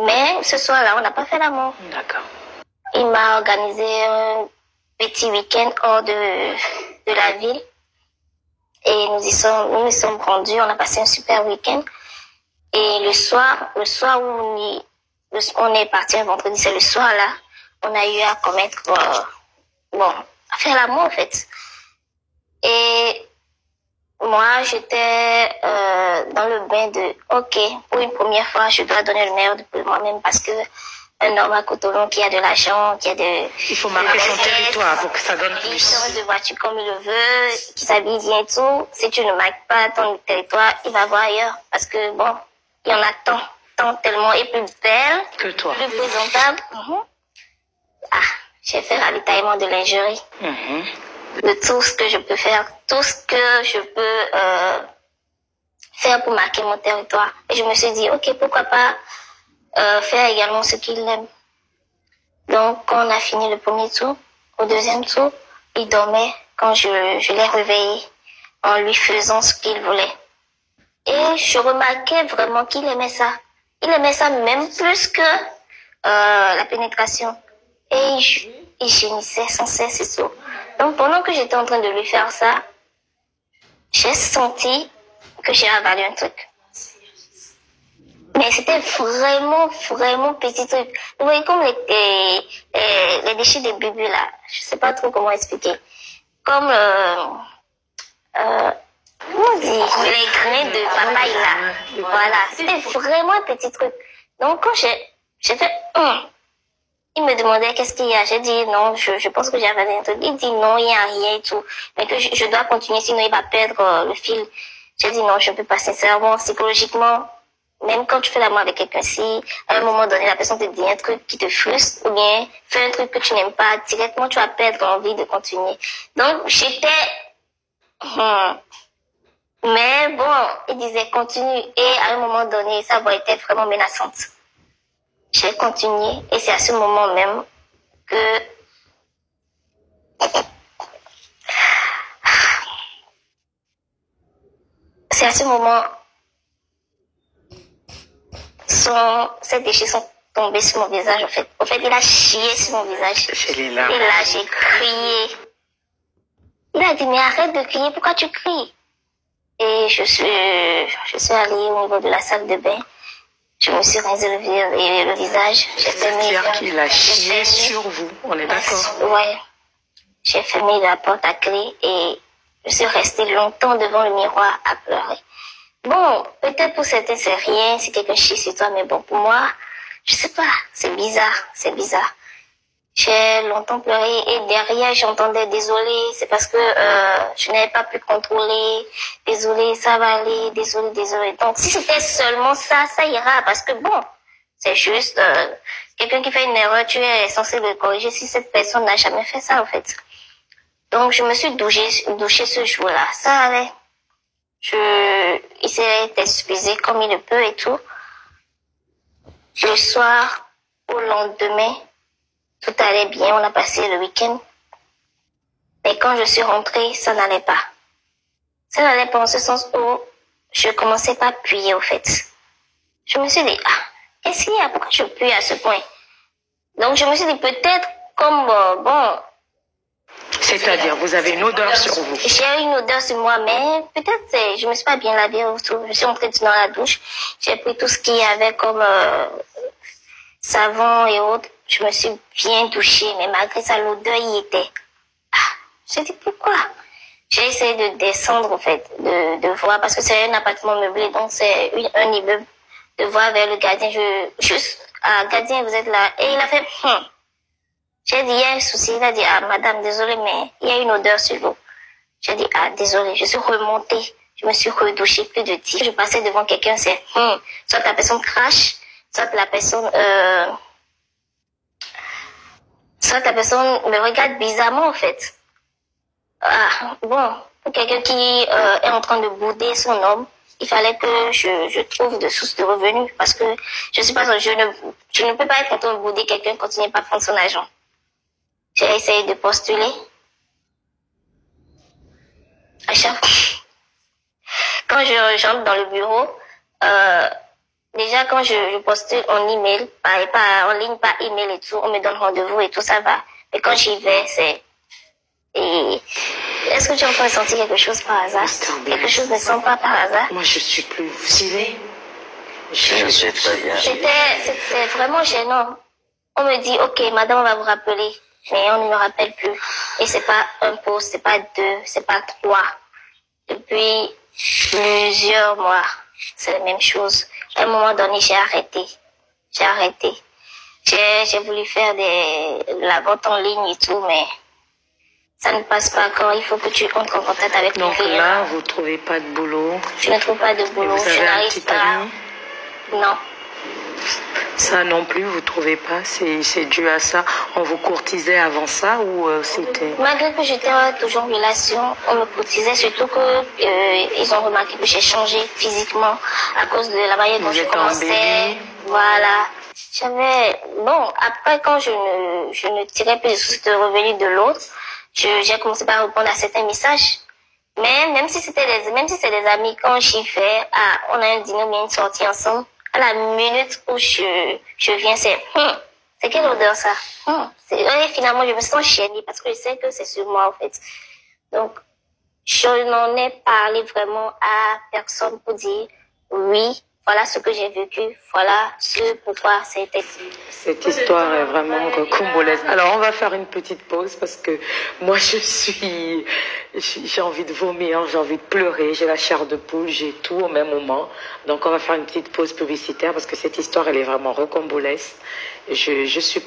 Mais ce soir-là, on n'a pas fait l'amour. D'accord. Il m'a organisé un petit week-end hors de la ville. Et nous y sommes rendus, on a passé un super week-end. Et le soir où on est parti un vendredi, c'est le soir là, on a eu à commettre, à faire l'amour en fait. Et moi, j'étais dans le bain de, ok, pour une première fois, je dois donner le meilleur de moi-même parce que un homme à Cotonou qui a de l'argent, qui a de... Il faut marquer son territoire pour que ça donne qui plus. change de voiture comme il le veut, qui s'habille bien et tout. Si tu ne marques pas ton territoire, il va voir ailleurs. Parce que bon, il y en a tant tellement et plus belle que toi, plus présentable. Ah, j'ai fait ravitaillement de lingerie. De tout ce que je peux faire, tout ce que je peux faire pour marquer mon territoire. Et je me suis dit, ok, pourquoi pas faire également ce qu'il aime. Donc, quand on a fini le premier tour, au deuxième tour, il dormait quand je l'ai réveillé en lui faisant ce qu'il voulait. Et je remarquais vraiment qu'il aimait ça. Il aimait ça même plus que la pénétration. Et il gémissait sans cesse et tout. Donc, pendant que j'étais en train de lui faire ça, j'ai senti que j'ai avalé un truc. Mais c'était vraiment petit truc. Vous voyez comme les déchets des bébés là. Je sais pas trop comment expliquer. Comme, comment on dit, les grains de papaye là. Voilà. C'était vraiment un petit truc. Donc quand j'ai fait, il me demandait qu'est-ce qu'il y a. J'ai dit non, je pense que j'ai avalé un truc. Il dit non, il n'y a rien et tout. Mais que je dois continuer sinon il va perdre le fil. J'ai dit non, je ne peux pas sincèrement, psychologiquement. Même quand tu fais l'amour avec quelqu'un, si à un moment donné la personne te dit un truc qui te frustre ou bien fait un truc que tu n'aimes pas, directement tu vas perdre l'envie de continuer. Donc j'étais... Mais bon, il disait continue et à un moment donné sa voix était vraiment menaçante. J'ai continué et c'est à ce moment même que... C'est à ce moment... Ces déchets sont tombés sur mon visage, en fait. En fait, il a chié sur mon visage. C'est là. Et là, j'ai crié. Il a dit, mais arrête de crier, pourquoi tu cries? Et je suis allée au niveau de la salle de bain. Je me suis rincé le visage. J'ai fermé. C'est-à-dire qu'il a chié sur vous, on est d'accord? Ouais. J'ai fermé la porte à clé et je suis restée longtemps devant le miroir à pleurer. Bon, peut-être pour certains c'est rien, si quelqu'un chie sur toi, mais bon, pour moi, je sais pas, c'est bizarre. J'ai longtemps pleuré et derrière j'entendais désolé, c'est parce que je n'avais pas pu contrôler, désolé, ça va aller, désolé. Donc si c'était seulement ça, ça ira, parce que bon, c'est juste quelqu'un qui fait une erreur, tu es censé le corriger si cette personne n'a jamais fait ça en fait. Donc je me suis douchée ce jour-là, ça allait. Il s'est excusé comme il le peut et tout. Le soir, au lendemain, tout allait bien, on a passé le week-end. Mais quand je suis rentrée, ça n'allait pas. Ça n'allait pas en ce sens où je commençais pas à puer au fait. Je me suis dit, qu'est-ce qu'il y a? Pourquoi je pue à ce point? Donc je me suis dit, peut-être comme, bon... C'est-à-dire, vous avez une odeur sur vous. J'ai une odeur sur moi, mais peut-être je me suis pas bien lavée ou tout. Je suis entrée dans la douche. J'ai pris tout ce qu'il y avait comme savon et autres. Je me suis bien douchée, mais malgré ça, l'odeur y était. J'ai dit pourquoi? J'ai essayé de descendre en fait, de voir, parce que c'est un appartement meublé, donc c'est un immeuble, de voir vers le gardien. Gardien, vous êtes là. Et il a fait, J'ai dit, il y a un souci. Il a dit, madame, désolée, mais il y a une odeur sur vous. J'ai dit, désolée. Je suis remontée. Je me suis redouchée plus de 10. Je passais devant quelqu'un, c'est, soit la personne crache, soit la personne me regarde bizarrement, en fait. Bon, pour quelqu'un qui est en train de bouder son homme, il fallait que je trouve de sources de revenus, parce que je ne peux pas être en train de bouder quelqu'un quand il n'est pas prendre son argent. J'ai essayé de postuler. À chaque fois, quand je rentre dans le bureau, Déjà, quand je postule en email, pas en ligne, par email et tout, on me donne rendez-vous et tout, ça va. Mais quand j'y vais, c'est... Et est-ce que tu es en train de sentir quelque chose par hasard? Quelque chose ne sent pas par hasard? Moi, je suis plus... Vous savez, Je sais très bien. C'était vraiment gênant. On me dit, ok, madame, on va vous rappeler. Mais on ne me rappelle plus. Et c'est pas un poste, c'est pas deux, c'est pas trois. Depuis plusieurs mois, c'est la même chose. À un moment donné, j'ai arrêté. J'ai voulu faire de la vente en ligne et tout, mais ça ne passe pas quand il faut que tu entres en contact avec les donc clients. là, vous trouvez pas de boulot. Je ne trouve pas de boulot, Vous je avez un n'arrive petit pas. ami? Non. Ça non plus, vous trouvez pas? C'est dû à ça? On vous courtisait avant ça ou c'était... Malgré que j'étais toujours en relation, on me courtisait, surtout que ils ont remarqué que j'ai changé physiquement à cause de la manière dont Vous je êtes commençais. embellie. Voilà. Bon, après quand je ne tirais plus les sources de revenus de l'autre, j'ai commencé par répondre à certains messages. Mais même si c'est des amis, quand j'y vais, on a un dîner ou bien une sortie ensemble, à la minute où je viens, c'est quelle odeur ça? Et finalement, je me sens gênée parce que je sais que c'est sur moi, en fait. Donc, je n'en ai parlé vraiment à personne pour dire oui, voilà ce que j'ai vécu, voilà ce pourquoi c'était. Cette histoire est vraiment rocambolesque. Alors, on va faire une petite pause parce que moi, j'ai envie de vomir, j'ai envie de pleurer, j'ai la chair de poule, j'ai tout au même moment. Donc, on va faire une petite pause publicitaire parce que cette histoire, elle est vraiment rocambolesque. Je suis